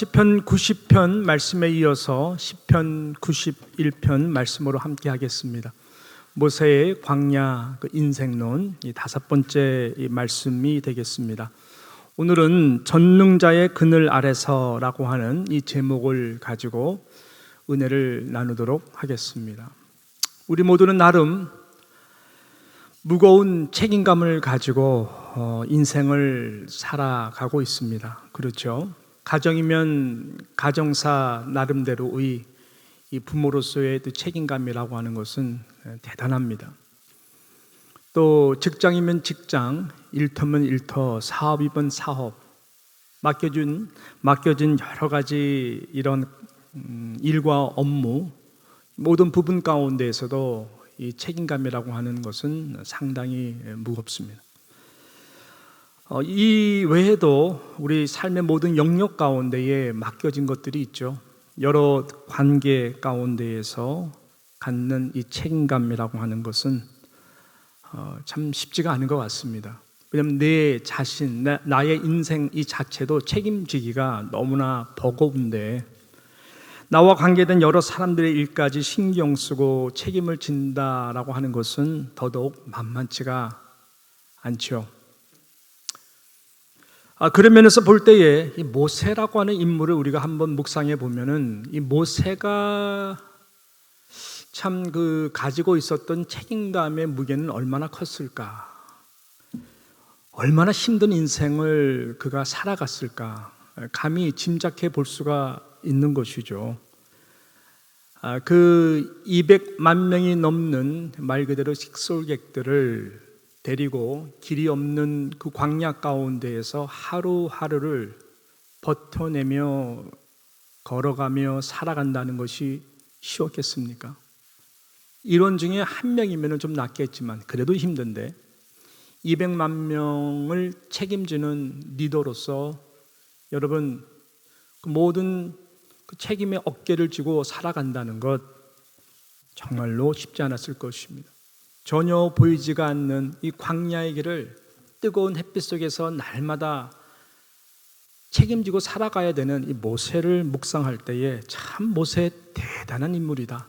시편 90편 말씀에 이어서 시편 91편 말씀으로 함께 하겠습니다. 모세의 광야 인생론 이 다섯 번째 말씀이 되겠습니다. 오늘은 전능자의 그늘 아래서라고 하는 이 제목을 가지고 은혜를 나누도록 하겠습니다. 우리 모두는 나름 무거운 책임감을 가지고 인생을 살아가고 있습니다. 그렇죠? 가정이면 가정사 나름대로의 이 부모로서의 책임감이라고 하는 것은 대단합니다. 또 직장이면 직장, 일터면 일터, 사업이면 사업, 맡겨진 여러 가지 이런 일과 업무 모든 부분 가운데에서도 이 책임감이라고 하는 것은 상당히 무겁습니다. 이 외에도 우리 삶의 모든 영역 가운데에 맡겨진 것들이 있죠. 여러 관계 가운데에서 갖는 이 책임감이라고 하는 것은 참 쉽지가 않은 것 같습니다. 왜냐하면 내 자신, 나의 인생 이 자체도 책임지기가 너무나 버거운데 나와 관계된 여러 사람들의 일까지 신경 쓰고 책임을 진다라고 하는 것은 더더욱 만만치가 않죠. 그런 면에서 볼 때에 이 모세라고 하는 인물을 우리가 한번 묵상해 보면은 이 모세가 참 가지고 있었던 책임감의 무게는 얼마나 컸을까? 얼마나 힘든 인생을 그가 살아갔을까? 감히 짐작해 볼 수가 있는 것이죠. 그 200만 명이 넘는 말 그대로 식솔객들을 데리고 길이 없는 그 광야 가운데에서 하루하루를 버텨내며 걸어가며 살아간다는 것이 쉬웠겠습니까? 일원 중에 한 명이면 좀 낫겠지만 그래도 힘든데 200만 명을 책임지는 리더로서 여러분 그 모든 그 책임의 어깨를 쥐고 살아간다는 것 정말로 쉽지 않았을 것입니다. 전혀 보이지가 않는 이 광야의 길을 뜨거운 햇빛 속에서 날마다 책임지고 살아가야 되는 이 모세를 묵상할 때에 참 모세 대단한 인물이다.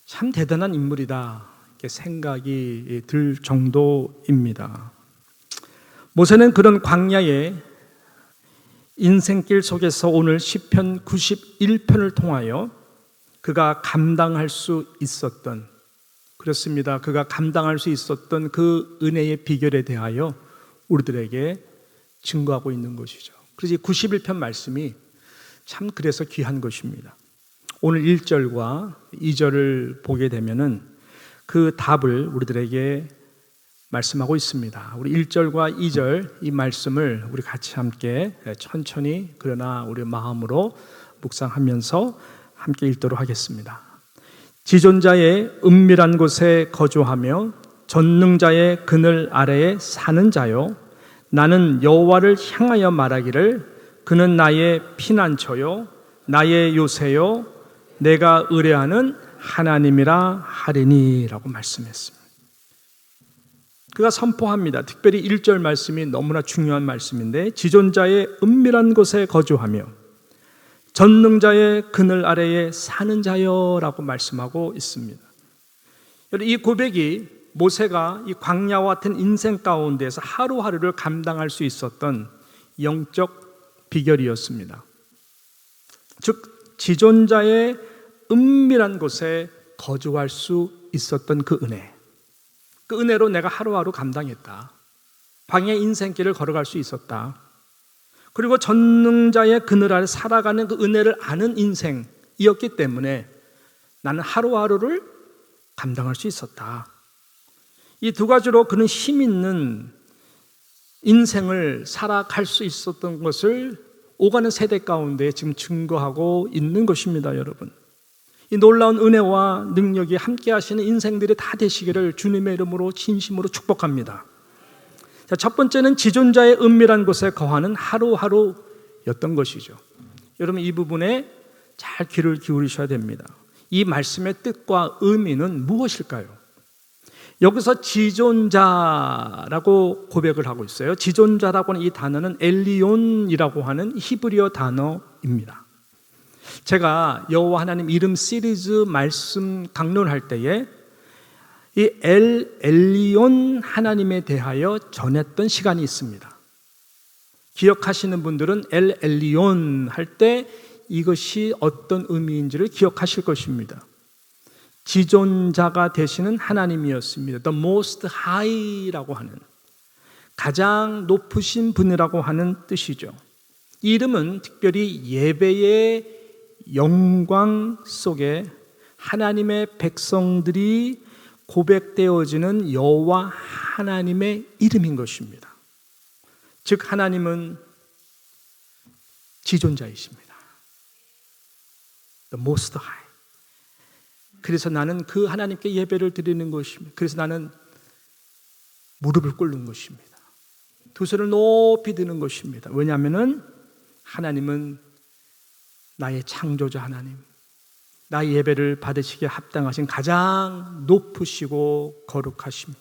참 대단한 인물이다. 이렇게 생각이 들 정도입니다. 모세는 그런 광야의 인생길 속에서 오늘 시편 91편을 통하여 그가 감당할 수 있었던 그렇습니다. 그가 감당할 수 있었던 그 은혜의 비결에 대하여 우리들에게 증거하고 있는 것이죠. 그래서 91편 말씀이 참 그래서 귀한 것입니다. 오늘 1절과 2절을 보게 되면은 그 답을 우리들에게 말씀하고 있습니다. 우리 1절과 2절 이 말씀을 우리 같이 함께 천천히 그러나 우리 마음으로 묵상하면서 함께 읽도록 하겠습니다. 지존자의 은밀한 곳에 거주하며 전능자의 그늘 아래에 사는 자요, 나는 여호와를 향하여 말하기를 그는 나의 피난처요 나의 요새요 내가 의뢰하는 하나님이라 하리니라고 말씀했습니다. 그가 선포합니다. 특별히 1절 말씀이 너무나 중요한 말씀인데 지존자의 은밀한 곳에 거주하며 전능자의 그늘 아래에 사는 자여라고 말씀하고 있습니다. 이 고백이 모세가 이 광야와 같은 인생 가운데서 하루하루를 감당할 수 있었던 영적 비결이었습니다. 즉 지존자의 은밀한 곳에 거주할 수 있었던 그 은혜, 그 은혜로 내가 하루하루 감당했다. 광야 인생길을 걸어갈 수 있었다. 그리고 전능자의 그늘 아래 살아가는 그 은혜를 아는 인생이었기 때문에 나는 하루하루를 감당할 수 있었다. 이 두 가지로 그는 힘 있는 인생을 살아갈 수 있었던 것을 오가는 세대 가운데 지금 증거하고 있는 것입니다, 여러분. 이 놀라운 은혜와 능력이 함께 하시는 인생들이 다 되시기를 주님의 이름으로 진심으로 축복합니다. 자, 첫 번째는 지존자의 은밀한 곳에 거하는 하루하루였던 것이죠. 여러분 이 부분에 잘 귀를 기울이셔야 됩니다. 이 말씀의 뜻과 의미는 무엇일까요? 여기서 지존자라고 고백을 하고 있어요. 지존자라고 하는 이 단어는 엘리온이라고 하는 히브리어 단어입니다. 제가 여호와 하나님 이름 시리즈 말씀 강론을 할 때에 이 엘리온 하나님에 대하여 전했던 시간이 있습니다. 기억하시는 분들은 엘리온 할 때 이것이 어떤 의미인지를 기억하실 것입니다. 지존자가 되시는 하나님이었습니다. The Most High라고 하는, 가장 높으신 분이라고 하는 뜻이죠. 이 이름은 특별히 예배의 영광 속에 하나님의 백성들이 고백되어지는 여호와 하나님의 이름인 것입니다. 즉 하나님은 지존자이십니다. The Most High. 그래서 나는 그 하나님께 예배를 드리는 것입니다. 그래서 나는 무릎을 꿇는 것입니다. 두 손을 높이 드는 것입니다. 왜냐하면 하나님은 나의 창조자 하나님, 나의 예배를 받으시기에 합당하신 가장 높으시고 거룩하심,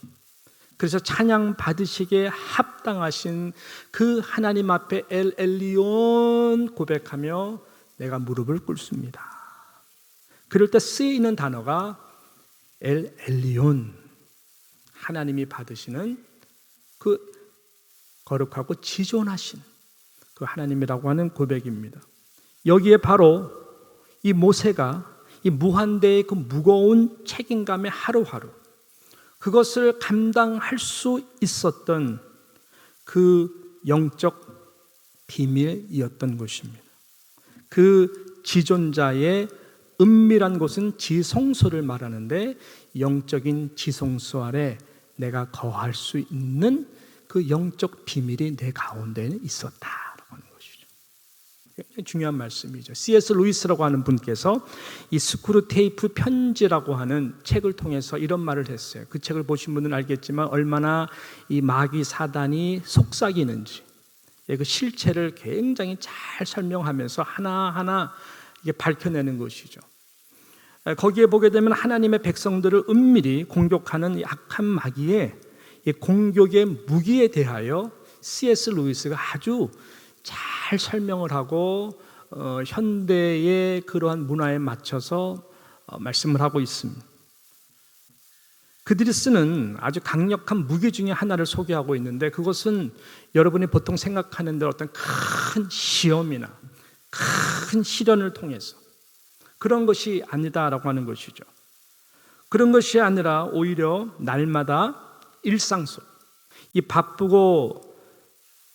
그래서 찬양 받으시기에 합당하신 그 하나님 앞에 엘리온 고백하며 내가 무릎을 꿇습니다. 그럴 때 쓰이는 단어가 엘리온, 하나님이 받으시는 그 거룩하고 지존하신 그 하나님이라고 하는 고백입니다. 여기에 바로 이 모세가 이 무한대의 그 무거운 책임감의 하루하루, 그것을 감당할 수 있었던 그 영적 비밀이었던 것입니다. 그 지존자의 은밀한 곳은 지성소를 말하는데, 영적인 지성소 아래 내가 거할 수 있는 그 영적 비밀이 내 가운데에 있었다라고 하는 것이죠. 굉장히 중요한 말씀이죠. C.S. 루이스라고 하는 분께서 이 스크루테이프 편지라고 하는 책을 통해서 이런 말을 했어요. 그 책을 보신 분은 알겠지만 얼마나 이 마귀 사단이 속삭이는지, 그 실체를 굉장히 잘 설명하면서 하나하나 이게 밝혀내는 것이죠. 거기에 보게 되면 하나님의 백성들을 은밀히 공격하는 악한 마귀의 공격의 무기에 대하여 C.S. 루이스가 아주 잘 설명을 하고 현대의 그러한 문화에 맞춰서 말씀을 하고 있습니다. 그들이 쓰는 아주 강력한 무기 중에 하나를 소개하고 있는데, 그것은 여러분이 보통 생각하는 대로 어떤 큰 시험이나 큰 시련을 통해서 그런 것이 아니다라고 하는 것이죠. 그런 것이 아니라 오히려 날마다 일상 속, 이 바쁘고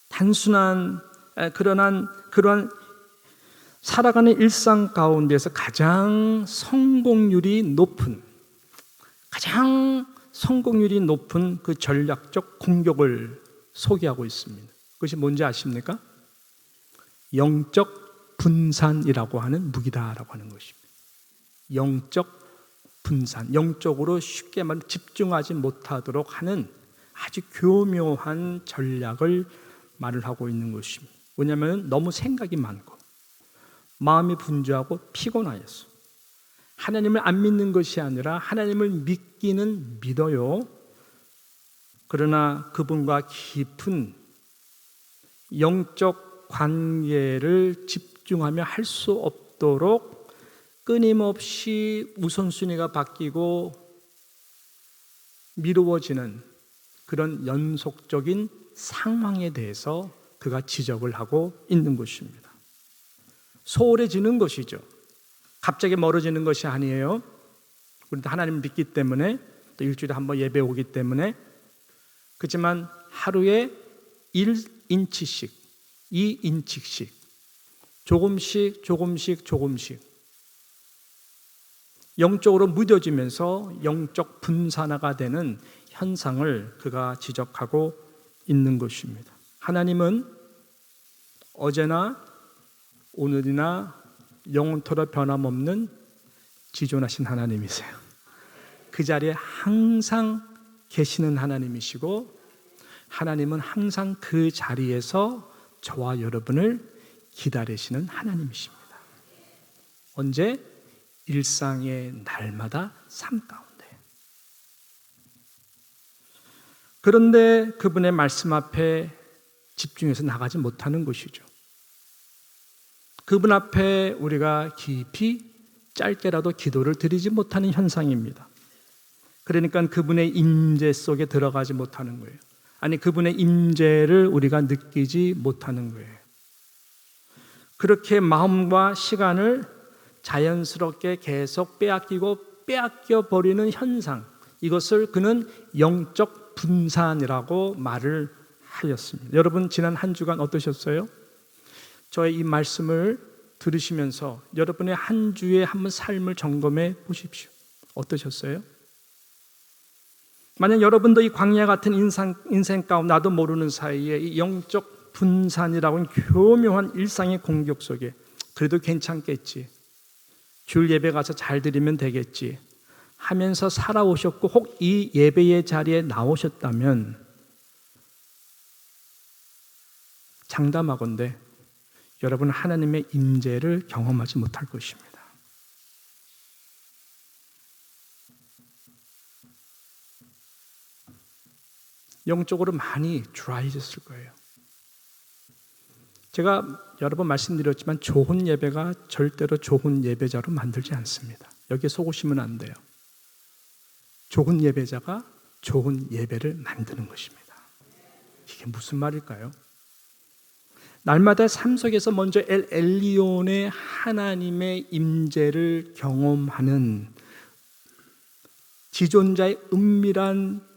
단순한 그러한 살아가는 일상 가운데서 가장 성공률이 높은 그 전략적 공격을 소개하고 있습니다. 그것이 뭔지 아십니까? 영적 분산이라고 하는 무기다라고 하는 것입니다. 영적 분산, 영적으로 쉽게 말하면 집중하지 못하도록 하는 아주 교묘한 전략을 말을 하고 있는 것입니다. 왜냐하면 너무 생각이 많고 마음이 분주하고 피곤하여서 하나님을 안 믿는 것이 아니라 하나님을 믿기는 믿어요. 그러나 그분과 깊은 영적 관계를 집중하며 할 수 없도록 끊임없이 우선순위가 바뀌고 미루어지는 그런 연속적인 상황에 대해서 그가 지적을 하고 있는 것입니다. 소홀해지는 것이죠. 갑자기 멀어지는 것이 아니에요. 우리도 하나님을 믿기 때문에, 또 일주일에 한 번 예배 오기 때문에. 그렇지만 하루에 1인치씩 2인치씩 조금씩 영적으로 무뎌지면서 영적 분산화가 되는 현상을 그가 지적하고 있는 것입니다. 하나님은 어제나 오늘이나 영원토록 변함없는 지존하신 하나님이세요. 그 자리에 항상 계시는 하나님이시고, 하나님은 항상 그 자리에서 저와 여러분을 기다리시는 하나님이십니다. 언제? 일상의 날마다 삶 가운데. 그런데 그분의 말씀 앞에 집중해서 나가지 못하는 것이죠. 그분 앞에 우리가 깊이 짧게라도 기도를 드리지 못하는 현상입니다. 그러니까 그분의 임재 속에 들어가지 못하는 거예요. 아니, 그분의 임재를 우리가 느끼지 못하는 거예요. 그렇게 마음과 시간을 자연스럽게 계속 빼앗겨 버리는 현상, 이것을 그는 영적 분산이라고 말을 하였습니다. 여러분, 지난 한 주간 어떠셨어요? 저의 이 말씀을 들으시면서 여러분의 한 주의 한번 삶을 점검해 보십시오. 어떠셨어요? 만약 여러분도 이 광야 같은 인생 가운데 나도 모르는 사이에 이 영적 분산이라고 하는 교묘한 일상의 공격 속에 그래도 괜찮겠지, 주일 예배 가서 잘 드리면 되겠지 하면서 살아오셨고, 혹 이 예배의 자리에 나오셨다면 장담하건대 여러분은 하나님의 임재를 경험하지 못할 것입니다. 영적으로 많이 드라이해졌을 거예요. 제가 여러 번 말씀드렸지만 좋은 예배가 절대로 좋은 예배자로 만들지 않습니다. 여기에 속으시면 안 돼요. 좋은 예배자가 좋은 예배를 만드는 것입니다. 이게 무슨 말일까요? 날마다 삶 속에서 먼저 엘 엘리온의 하나님의 임재를 경험하는, 지존자의 은밀한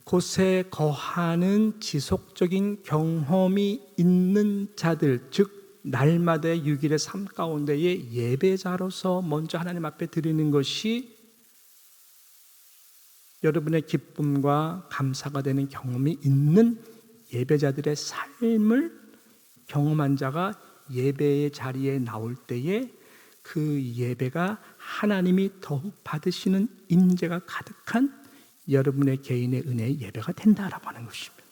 곳에 거하는 지속적인 경험이 있는 자들, 즉 날마다의 6일의 삶 가운데의 예배자로서 먼저 하나님 앞에 드리는 것이 여러분의 기쁨과 감사가 되는 경험이 있는 예배자들의 삶을 경험한 자가 예배의 자리에 나올 때에 그 예배가 하나님이 더욱 받으시는 임재가 가득한 여러분의 개인의 은혜의 예배가 된다라고 하는 것입니다.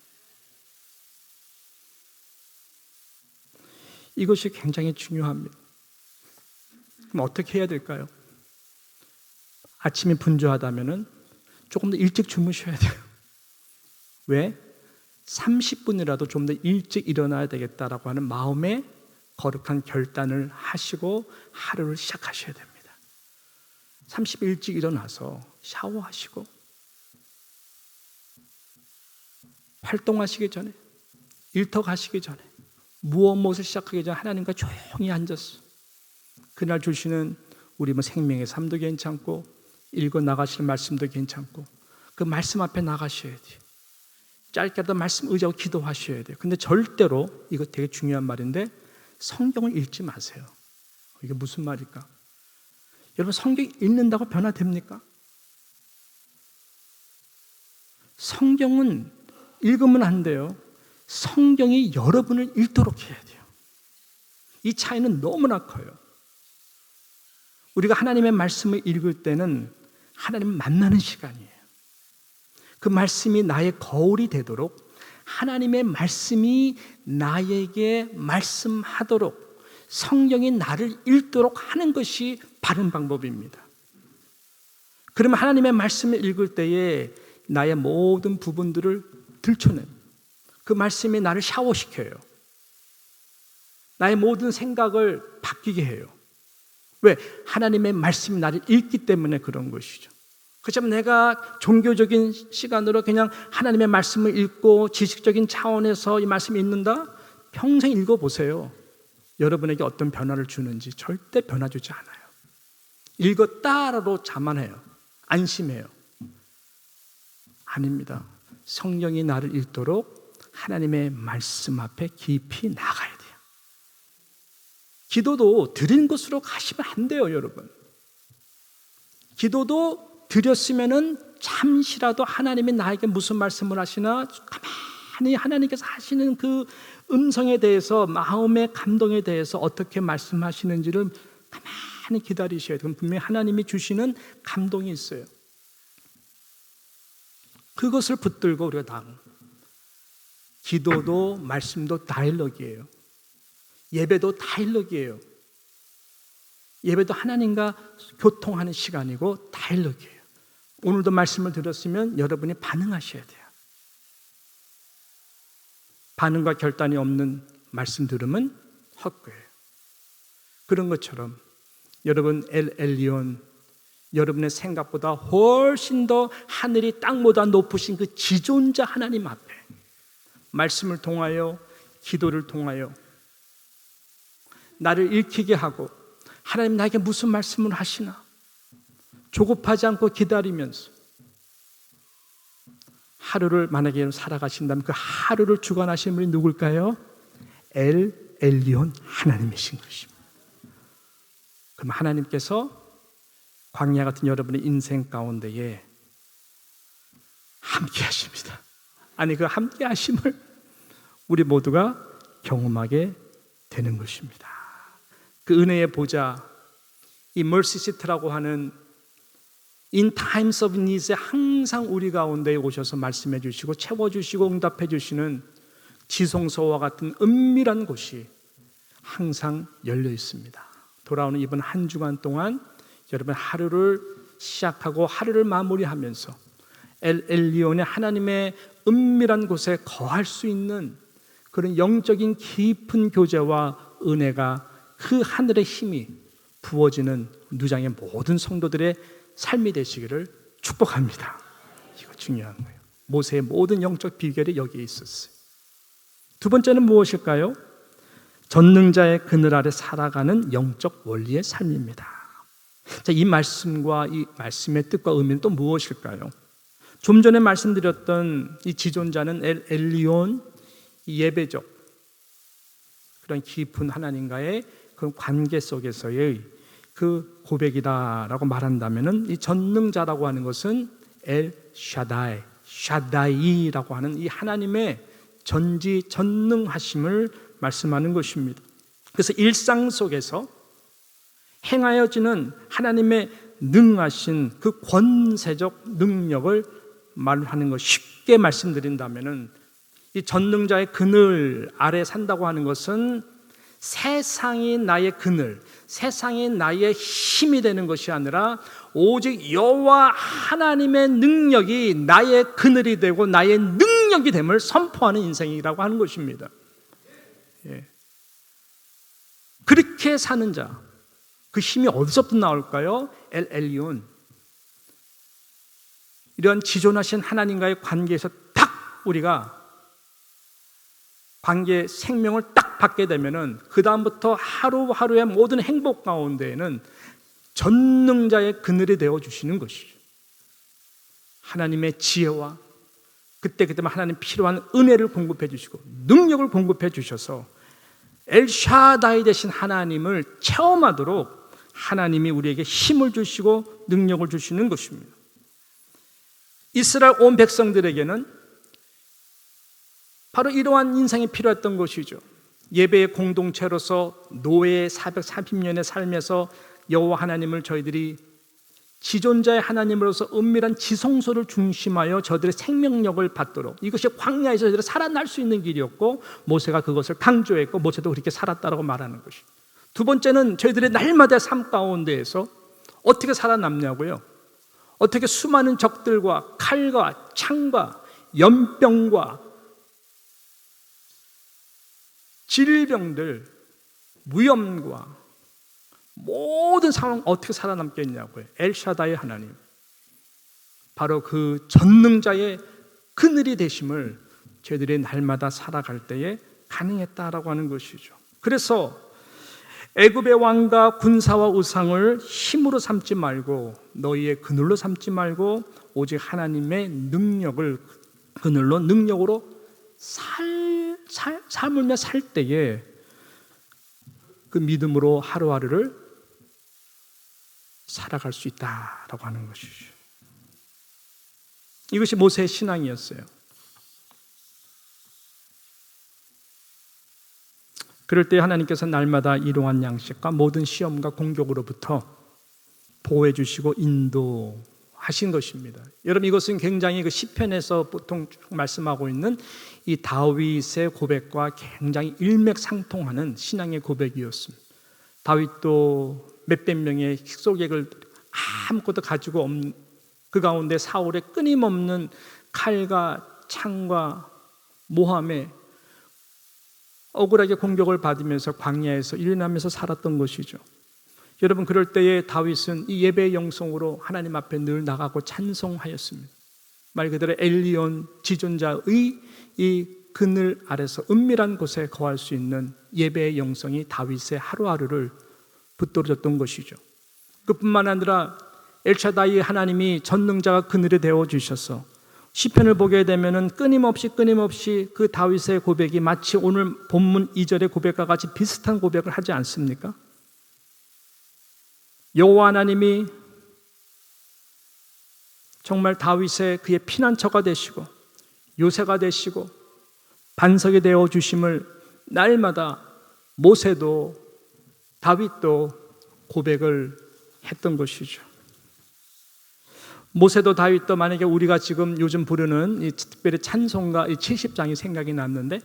이것이 굉장히 중요합니다. 그럼 어떻게 해야 될까요? 아침이 분주하다면 조금 더 일찍 주무셔야 돼요. 왜? 30분이라도 좀 더 일찍 일어나야 되겠다라고 하는 마음의 거룩한 결단을 하시고 하루를 시작하셔야 됩니다. 30분 일찍 일어나서 샤워하시고 활동하시기 전에, 일터 가시기 전에, 무엇을 시작하기 전에 하나님과 조용히 앉았어. 그날 주시는 우리 생명의 삶도 괜찮고 읽어 나가시는 말씀도 괜찮고 그 말씀 앞에 나가셔야 돼요. 짧게라도 말씀 의지하고 기도하셔야 돼요. 근데 절대로, 이거 되게 중요한 말인데, 성경을 읽지 마세요. 이게 무슨 말일까? 여러분, 성경 읽는다고 변화됩니까? 성경은 읽으면 안 돼요. 성경이 여러분을 읽도록 해야 돼요. 이 차이는 너무나 커요. 우리가 하나님의 말씀을 읽을 때는 하나님을 만나는 시간이에요. 그 말씀이 나의 거울이 되도록, 하나님의 말씀이 나에게 말씀하도록, 성경이 나를 읽도록 하는 것이 바른 방법입니다. 그러면 하나님의 말씀을 읽을 때에 나의 모든 부분들을 들춰내요. 그 말씀이 나를 샤워시켜요. 나의 모든 생각을 바뀌게 해요. 왜? 하나님의 말씀이 나를 읽기 때문에 그런 것이죠. 그렇지만 내가 종교적인 시간으로 그냥 하나님의 말씀을 읽고 지식적인 차원에서 이 말씀을 읽는다? 평생 읽어보세요. 여러분에게 어떤 변화를 주는지. 절대 변화 주지 않아요. 읽었다라도 자만해요. 안심해요. 아닙니다. 성경이 나를 읽도록 하나님의 말씀 앞에 깊이 나가야 돼요. 기도도 드린 것으로 가시면 안 돼요, 여러분. 기도도 드렸으면은 잠시라도 하나님이 나에게 무슨 말씀을 하시나 가만히 하나님께서 하시는 그 음성에 대해서, 마음의 감동에 대해서 어떻게 말씀하시는지를 가만히 기다리셔야 돼요. 분명히 하나님이 주시는 감동이 있어요. 그것을 붙들고 우리가 다, 기도도 말씀도 다일og이에요. 예배도 다일og이에요. 예배도 하나님과 교통하는 시간이고 다일og이에요. 오늘도 말씀을 들었으면 여러분이 반응하셔야 돼요. 반응과 결단이 없는 말씀 들으면 헛거예요. 그런 것처럼 여러분 엘 엘리온, 여러분의 생각보다 훨씬 더 하늘이 땅보다 높으신 그 지존자 하나님 앞에 말씀을 통하여, 기도를 통하여 나를 읽히게 하고, 하나님 나에게 무슨 말씀을 하시나 조급하지 않고 기다리면서 하루를 만약에 살아가신다면 그 하루를 주관하시는 분이 누굴까요? 엘 엘리온 하나님이신 것입니다. 그럼 하나님께서 광야 같은 여러분의 인생 가운데에 함께 하십니다. 아니, 그 함께 하심을 우리 모두가 경험하게 되는 것입니다. 그 은혜의 보좌, 이 mercy seat라고 하는 in times of needs에 항상 우리 가운데에 오셔서 말씀해 주시고 채워주시고 응답해 주시는 지성소와 같은 은밀한 곳이 항상 열려 있습니다. 돌아오는 이번 한 주간 동안 여러분 하루를 시작하고 하루를 마무리하면서 엘 엘리온의 하나님의 은밀한 곳에 거할 수 있는 그런 영적인 깊은 교제와 은혜가, 그 하늘의 힘이 부어지는 누장의 모든 성도들의 삶이 되시기를 축복합니다. 이거 중요한 거예요. 모세의 모든 영적 비결이 여기에 있었어요. 두 번째는 무엇일까요? 전능자의 그늘 아래 살아가는 영적 원리의 삶입니다. 자, 이 말씀과 이 말씀의 뜻과 의미는 또 무엇일까요? 좀 전에 말씀드렸던 이 지존자는 엘 엘리온, 이 예배적 그런 깊은 하나님과의 그 관계 속에서의 그 고백이다라고 말한다면은, 이 전능자라고 하는 것은 엘 샤다이, 샤다이라고 하는 이 하나님의 전지전능하심을 말씀하는 것입니다. 그래서 일상 속에서 행하여지는 하나님의 능하신 그 권세적 능력을 말하는 것, 쉽게 말씀드린다면은 이 전능자의 그늘 아래 산다고 하는 것은 세상이 나의 그늘, 세상이 나의 힘이 되는 것이 아니라 오직 여호와 하나님의 능력이 나의 그늘이 되고 나의 능력이 됨을 선포하는 인생이라고 하는 것입니다. 예. 그렇게 사는 자, 그 힘이 어디서부터 나올까요? 엘 엘리온, 이런 지존하신 하나님과의 관계에서 딱 우리가 관계 생명을 딱 받게 되면은 그 다음부터 하루하루의 모든 행복 가운데에는 전능자의 그늘이 되어 주시는 것이죠. 하나님의 지혜와 그때그때 하나님 필요한 은혜를 공급해 주시고 능력을 공급해 주셔서 엘샤다이 되신 하나님을 체험하도록 하나님이 우리에게 힘을 주시고 능력을 주시는 것입니다. 이스라엘 온 백성들에게는 바로 이러한 인생이 필요했던 것이죠. 예배의 공동체로서 노예의 430년의 삶에서 여호와 하나님을 저희들이 지존자의 하나님으로서 은밀한 지성소를 중심하여 저들의 생명력을 받도록, 이것이 광야에서 저들이 살아날 수 있는 길이었고 모세가 그것을 강조했고 모세도 그렇게 살았다라고 말하는 것이죠. 두 번째는 저희들의 날마다의 삶 가운데에서 어떻게 살아남냐고요. 어떻게 수많은 적들과 칼과 창과 연병과 질병들, 무염과 모든 상황 어떻게 살아남겠냐고요. 엘샤다이 하나님, 바로 그 전능자의 그늘이 되심을 저희들이 날마다 살아갈 때에 가능했다라고 하는 것이죠. 그래서 애굽의 왕과 군사와 우상을 힘으로 삼지 말고 너희의 그늘로 삼지 말고 오직 하나님의 능력을 그늘로 능력으로 삶을 살 때에 그 믿음으로 하루하루를 살아갈 수 있다라고 하는 것이죠. 이것이 모세의 신앙이었어요. 그럴 때 하나님께서 날마다 일용할 양식과 모든 시험과 공격으로부터 보호해 주시고 인도하신 것입니다. 여러분, 이것은 굉장히 그 시편에서 보통 말씀하고 있는 이 다윗의 고백과 굉장히 일맥상통하는 신앙의 고백이었습니다. 다윗도 몇백 명의 식소객을 아무것도 가지고 없는 그 가운데 사울의 끊임없는 칼과 창과 모함에 억울하게 공격을 받으면서 광야에서 일어나면서 살았던 것이죠. 여러분, 그럴 때에 다윗은 이 예배의 영성으로 하나님 앞에 늘 나가고 찬송하였습니다. 말 그대로 엘리온 지존자의 이 그늘 아래서 은밀한 곳에 거할 수 있는 예배의 영성이 다윗의 하루하루를 붙들어줬던 것이죠. 그뿐만 아니라 엘샤다이 하나님이 전능자가 그늘이 되어주셔서 시편을 보게 되면 끊임없이 그 다윗의 고백이 마치 오늘 본문 2절의 고백과 같이 비슷한 고백을 하지 않습니까? 여호와 하나님이 정말 다윗의 그의 피난처가 되시고 요새가 되시고 반석이 되어 주심을 날마다 모세도 다윗도 고백을 했던 것이죠. 모세도 다윗도 만약에 우리가 지금 요즘 부르는 이 특별히 찬송가 70장이 생각이 났는데,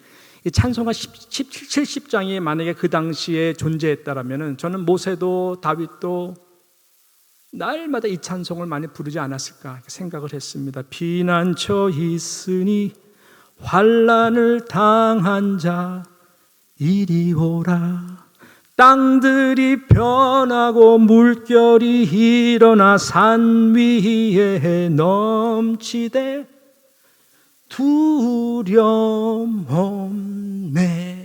이 찬송가 70장이 만약에 그 당시에 존재했다라면 저는 모세도 다윗도 날마다 이 찬송을 많이 부르지 않았을까 생각을 했습니다. 피난처 있으니 환난을 당한 자 이리 오라. 땅들이 변하고 물결이 일어나 산 위에 넘치되 두려움 없네.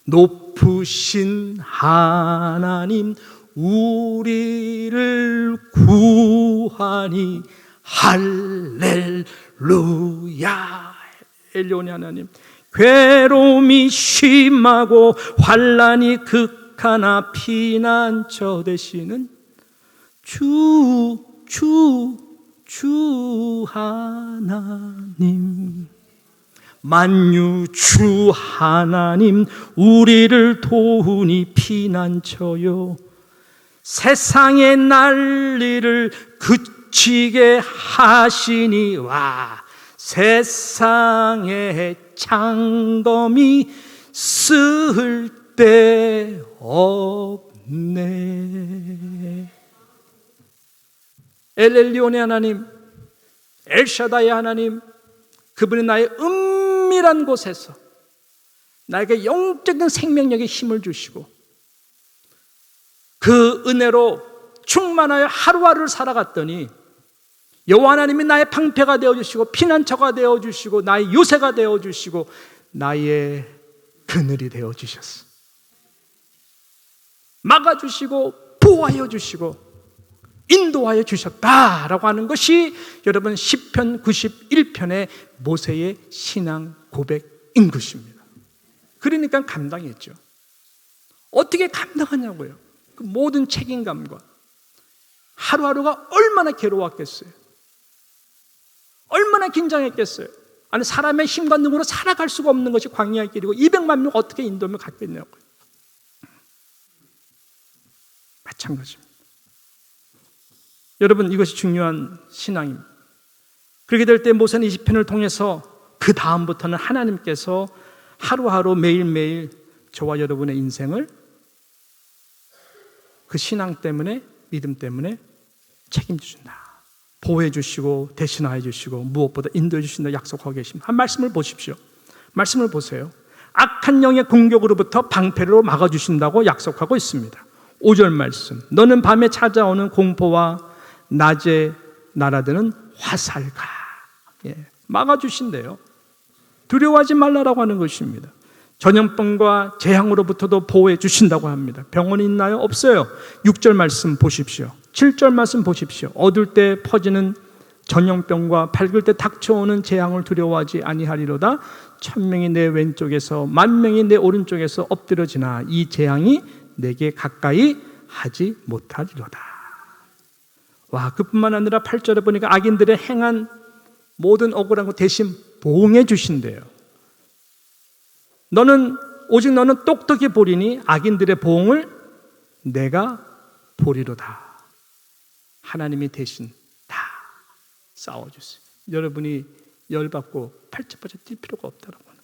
높으신 하나님 우리를 구하니 할렐루야. 엘리온의 하나님, 괴로움이 심하고 환난이 극하나 피난처 되시는 주 하나님, 만유주 하나님 우리를 도우니 피난처요. 세상의 난리를 그치게 하시니 와, 세상의 창검이 쓸데없네. 엘리온의 하나님, 엘샤다의 하나님, 그분이 나의 은밀한 곳에서 나에게 영적인 생명력에 힘을 주시고 그 은혜로 충만하여 하루하루를 살아갔더니 여호와 하나님이 나의 방패가 되어주시고 피난처가 되어주시고 나의 요새가 되어주시고 나의 그늘이 되어주셨어. 막아주시고 보호하여 주시고 인도하여 주셨다라고 하는 것이 여러분 시편 91편의 모세의 신앙 고백인 것입니다. 그러니까 감당했죠. 어떻게 감당하냐고요. 그 모든 책임감과 하루하루가 얼마나 괴로웠겠어요. 얼마나 긴장했겠어요. 아니, 사람의 힘과 능으로 살아갈 수가 없는 것이 광야의 길이고 200만 명 어떻게 인도하며 갔겠냐고요. 마찬가지입니다. 여러분, 이것이 중요한 신앙입니다. 그렇게 될 때 모세는 이 시편을 통해서 그 다음부터는 하나님께서 하루하루 매일매일 저와 여러분의 인생을 그 신앙 때문에, 믿음 때문에 책임지신다. 보호해 주시고 대신하여 주시고 무엇보다 인도해 주신다 약속하고 계십니다. 한 말씀을 보십시오. 말씀을 보세요. 악한 영의 공격으로부터 방패로 막아주신다고 약속하고 있습니다. 5절 말씀, 너는 밤에 찾아오는 공포와 낮에 날아드는 화살과 막아주신대요. 두려워하지 말라라고 하는 것입니다. 전염병과 재앙으로부터도 보호해 주신다고 합니다. 병원이 있나요? 없어요. 6절 말씀 보십시오. 7절 말씀 보십시오. 어두울 때 퍼지는 전염병과 밝을 때 닥쳐오는 재앙을 두려워하지 아니하리로다. 1000명이 내 왼쪽에서 10,000명이 내 오른쪽에서 엎드려지나 이 재앙이 내게 가까이 하지 못하리로다. 와, 그뿐만 아니라 8절에 보니까 악인들의 행한 모든 억울한 거 대신 보응해 주신대요. 오직 너는 똑똑히 보리니 악인들의 보응을 내가 보리로다. 하나님이 대신 다 싸워주세요. 여러분이 열받고 팔짝팔짝 뛸 필요가 없다라고 하는.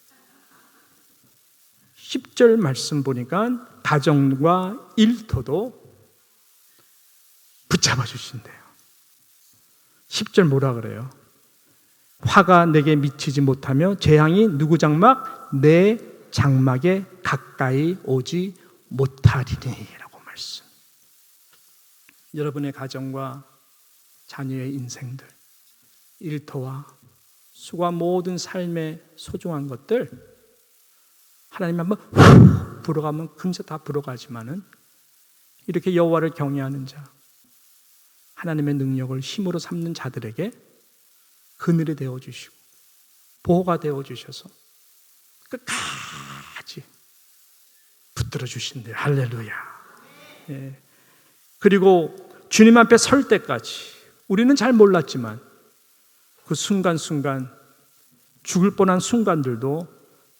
10절 말씀 보니까 가정과 일터도 붙잡아 주신대요. 10절 뭐라 그래요? 화가 내게 미치지 못하며 재앙이 누구 장막? 내 장막에 가까이 오지 못하리니 라고 말씀. 여러분의 가정과 자녀의 인생들, 일터와 수고와 모든 삶의 소중한 것들 하나님 한번 불어가면 금세 다 불어가지만은 이렇게 여호와를 경외하는 자, 하나님의 능력을 힘으로 삼는 자들에게 그늘이 되어주시고 보호가 되어주셔서 끝까지 붙들어 주신대요. 할렐루야. 예. 그리고 주님 앞에 설 때까지 우리는 잘 몰랐지만 그 순간순간 죽을 뻔한 순간들도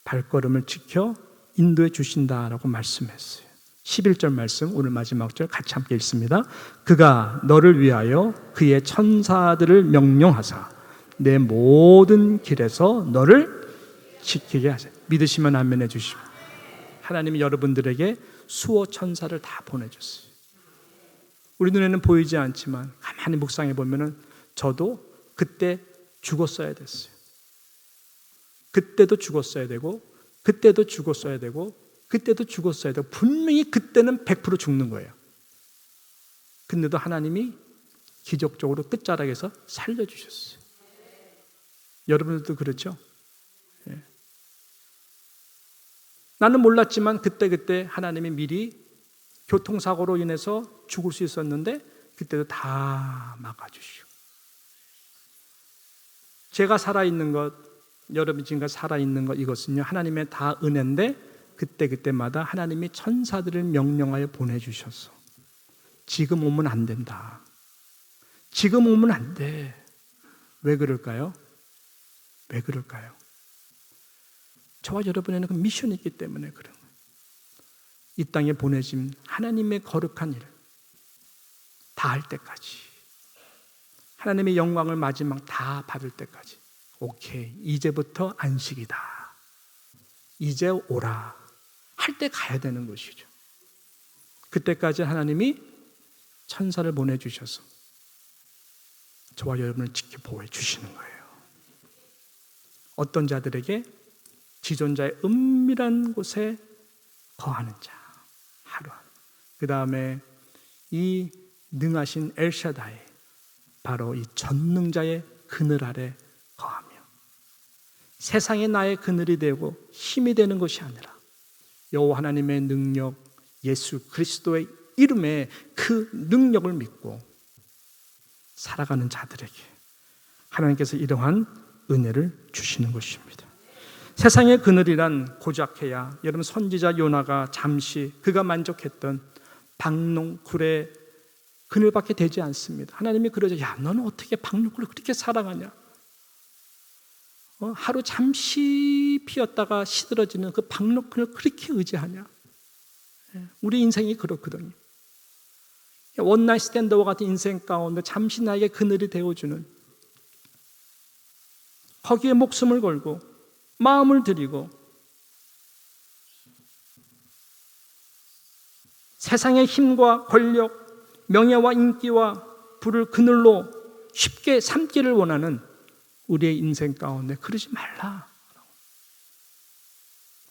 발걸음을 지켜 인도해 주신다라고 말씀했어요. 11절 말씀 오늘 마지막 절 같이 함께 읽습니다. 그가 너를 위하여 그의 천사들을 명령하사 내 모든 길에서 너를 지키게 하세요. 믿으시면 아멘 해주시고, 하나님이 여러분들에게 수호 천사를 다 보내줬어요. 우리 눈에는 보이지 않지만 가만히 묵상해 보면은 저도 그때 죽었어야 됐어요. 그때도 죽었어야 되고 그때도 죽었어야 되고 그때도 죽었어야 되고 분명히 그때는 100% 죽는 거예요. 근데도 하나님이 기적적으로 끝자락에서 살려주셨어요. 여러분들도 그렇죠? 예. 나는 몰랐지만 그때 하나님이 미리 교통사고로 인해서 죽을 수 있었는데 그때도 다 막아주시고, 제가 살아있는 것, 여러분 지금까지 살아있는 것, 이것은요 하나님의 다 은혜인데 그때마다 하나님이 천사들을 명령하여 보내주셔서 지금 오면 안 된다, 지금 오면 안 돼. 왜 그럴까요? 왜 그럴까요? 저와 여러분에는 그 미션이 있기 때문에 그런 거예요. 이 땅에 보내진 하나님의 거룩한 일 다 할 때까지, 하나님의 영광을 마지막 다 받을 때까지, 오케이, 이제부터 안식이다, 이제 오라 할 때 가야 되는 것이죠. 그때까지 하나님이 천사를 보내주셔서 저와 여러분을 지켜 보호해 주시는 거예요. 어떤 자들에게? 지존자의 은밀한 곳에 거하는 자, 하루하루. 그 다음에 이 능하신 엘샤다이, 바로 이 전능자의 그늘 아래 거하며, 세상에 나의 그늘이 되고 힘이 되는 것이 아니라 여호와 하나님의 능력, 예수 그리스도의 이름에 그 능력을 믿고 살아가는 자들에게 하나님께서 이러한 은혜를 주시는 것입니다. 세상의 그늘이란 고작해야, 여러분 선지자 요나가 잠시 그가 만족했던 박농굴의 그늘밖에 되지 않습니다. 하나님이 그러죠. 야, 너는 어떻게 박농굴을 그렇게 사랑하냐? 하루 잠시 피었다가 시들어지는 그 박농굴을 그렇게 의지하냐? 우리 인생이 그렇거든요. 원나잇 스탠드와 같은 인생 가운데 잠시 나에게 그늘이 되어주는, 거기에 목숨을 걸고 마음을 들이고 세상의 힘과 권력, 명예와 인기와 부를 그늘로 쉽게 삼기를 원하는 우리의 인생 가운데 그러지 말라.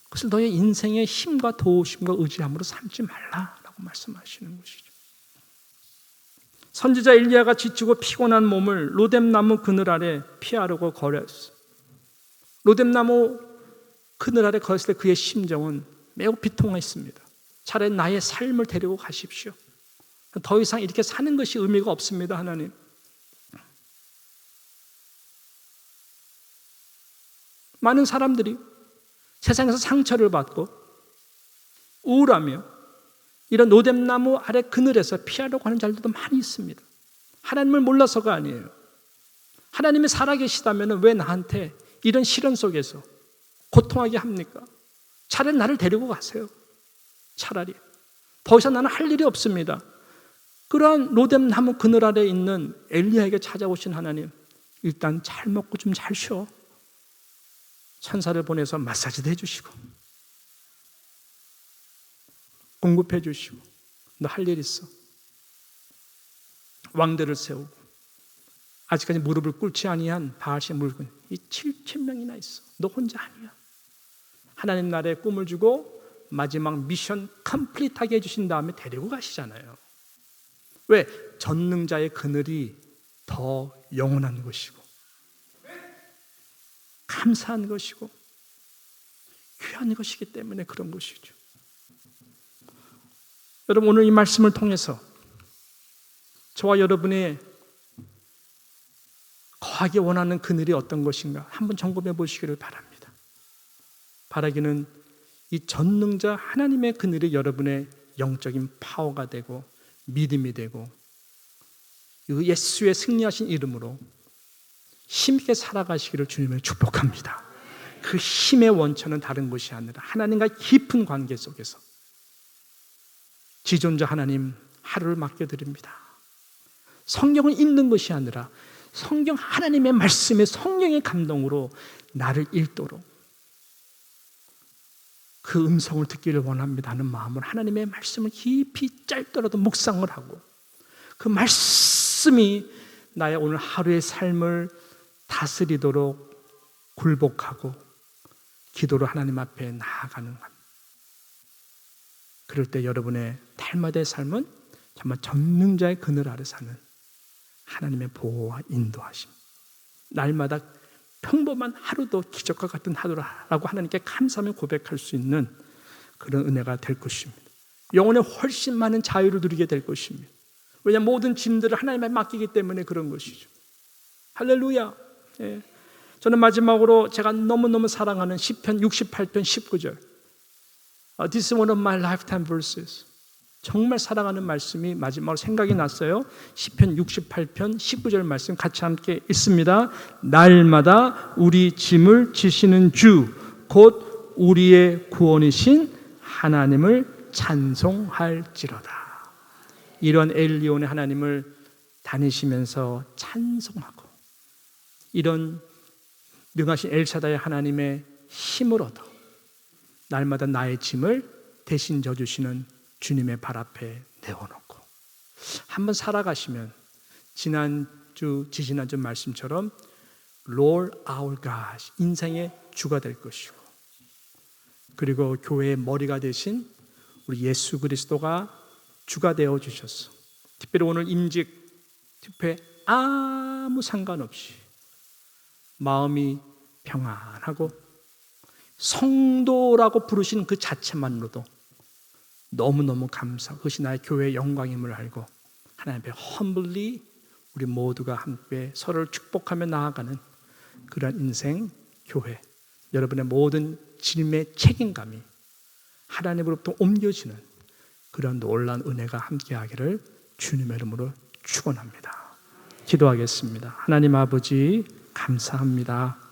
그것을 너의 인생의 힘과 도우심과 의지함으로 삼지 말라라고 말씀하시는 것이죠. 선지자 엘리야가 지치고 피곤한 몸을 로뎀나무 그늘 아래 피하려고 걸었어요. 로뎀나무 그늘 아래 걸었을 때 그의 심정은 매우 비통했습니다. 차라리 나의 삶을 데리고 가십시오. 더 이상 이렇게 사는 것이 의미가 없습니다. 하나님, 많은 사람들이 세상에서 상처를 받고 우울하며 이런 로뎀나무 아래 그늘에서 피하려고 하는 자들도 많이 있습니다. 하나님을 몰라서가 아니에요. 하나님이 살아계시다면 왜 나한테 이런 시련 속에서 고통하게 합니까? 차라리 나를 데리고 가세요. 차라리 더 이상 나는 할 일이 없습니다. 그러한 로뎀나무 그늘 아래 있는 엘리야에게 찾아오신 하나님, 일단 잘 먹고 좀 잘 쉬어. 천사를 보내서 마사지도 해주시고 공급해 주시고, 너 할 일 있어. 왕들을 세우고 아직까지 무릎을 꿇지 아니한 바알의 물건 이 7,000명이나 있어. 너 혼자 아니야. 하나님 나라의 꿈을 주고 마지막 미션 컴플리트하게 해주신 다음에 데리고 가시잖아요. 왜? 전능자의 그늘이 더 영원한 것이고 감사한 것이고 귀한 것이기 때문에 그런 것이죠. 여러분, 오늘 이 말씀을 통해서 저와 여러분의 거하기 원하는 그늘이 어떤 것인가 한번 점검해 보시기를 바랍니다. 바라기는 이 전능자 하나님의 그늘이 여러분의 영적인 파워가 되고 믿음이 되고 예수의 승리하신 이름으로 힘있게 살아가시기를 주님을 축복합니다. 그 힘의 원천은 다른 것이 아니라 하나님과 깊은 관계 속에서 지존자 하나님 하루를 맡겨드립니다. 성경을 읽는 것이 아니라 성경 하나님의 말씀에 성령의 감동으로 나를 읽도록 그 음성을 듣기를 원합니다 하는 마음으로 하나님의 말씀을 깊이 짧더라도 묵상을 하고 그 말씀이 나의 오늘 하루의 삶을 다스리도록 굴복하고 기도로 하나님 앞에 나아가는 겁니다. 그럴 때 여러분의 달마다의 삶은 정말 전능자의 그늘 아래 사는 하나님의 보호와 인도하심, 날마다 평범한 하루도 기적과 같은 하루라고 하나님께 감사하며 고백할 수 있는 그런 은혜가 될 것입니다. 영혼에 훨씬 많은 자유를 누리게 될 것입니다. 왜냐하면 모든 짐들을 하나님께 맡기기 때문에 그런 것이죠. 할렐루야. 예. 저는 마지막으로 제가 너무너무 사랑하는 시편 68편 19절 This is one of my lifetime verses. 정말 사랑하는 말씀이 마지막으로 생각이 났어요. 시편 68편 19절 말씀 같이 함께 읽습니다. 날마다 우리 짐을 지시는 주 곧 우리의 구원이신 하나님을 찬송할지로다. 이런 엘리온의 하나님을 다니시면서 찬송하고 이런 능하신 엘샤다의 하나님의 힘을 얻어 날마다 나의 짐을 대신 져주시는 주님의 발 앞에 내어놓고 한번 살아가시면 지난주, 지지난주 말씀처럼 Lord our God, 인생의 주가 될 것이고 그리고 교회의 머리가 되신 우리 예수 그리스도가 주가 되어주셔서 특별히 오늘 임직 집회 아무 상관없이 마음이 평안하고 성도라고 부르신 그 자체만으로도 너무너무 감사하고 그것이 나의 교회의 영광임을 알고 하나님 앞에 humbly 우리 모두가 함께 서로를 축복하며 나아가는 그런 인생 교회, 여러분의 모든 짐의 책임감이 하나님으로부터 옮겨지는 그런 놀라운 은혜가 함께하기를 주님의 이름으로 축원합니다. 기도하겠습니다. 하나님 아버지 감사합니다.